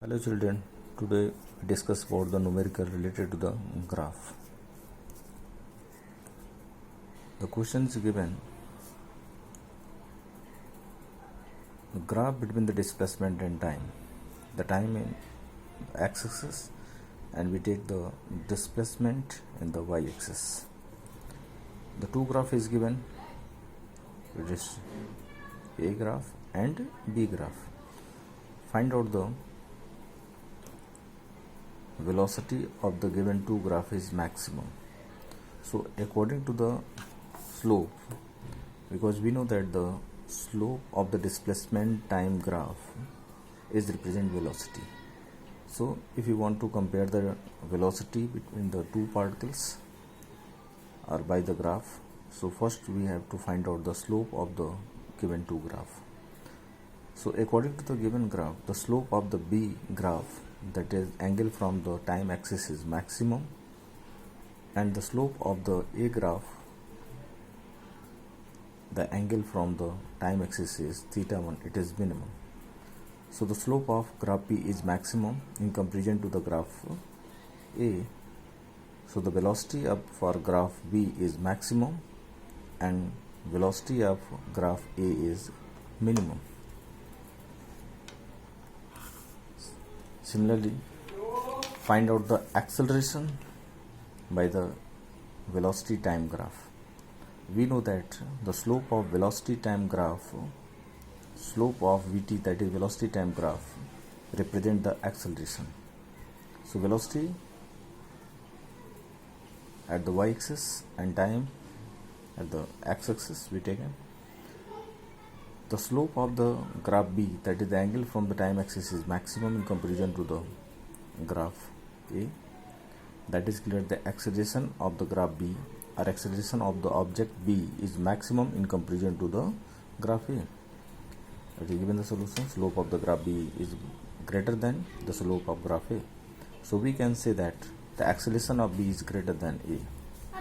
Hello children, today we discuss about the numerical related to the graph. The question is given, the graph between the displacement and time. The time in x-axis and we take the displacement in the y-axis. The two graph is given, it is A graph and B graph. Find out the velocity of the given two graph is maximum. So according to the slope, because we know that the slope of the displacement time graph is represent velocity. So if you want to compare the velocity between the two particles or by the graph, so first we have to find out the slope of the given two graph. So according to the given graph, the slope of the B graph, that is angle from the time axis, is maximum, and the slope of the A graph, the angle from the time axis is theta1, it is minimum. So the slope of graph B is maximum in comparison to the graph A. So the velocity of for graph B is maximum and velocity of graph A is minimum. Similarly, find out the acceleration by the velocity time graph. We know that the slope of velocity time graph, slope of Vt, that is velocity time graph, represent the acceleration. So velocity at the y-axis and time at the x-axis we taken. The slope of the graph B, that is the angle from the time axis, is maximum in comparison to the graph A. That is clear, the acceleration of the graph B or acceleration of the object B is maximum in comparison to the graph A. It is given the solution, slope of the graph B is greater than the slope of graph A. So we can say that the acceleration of B is greater than A.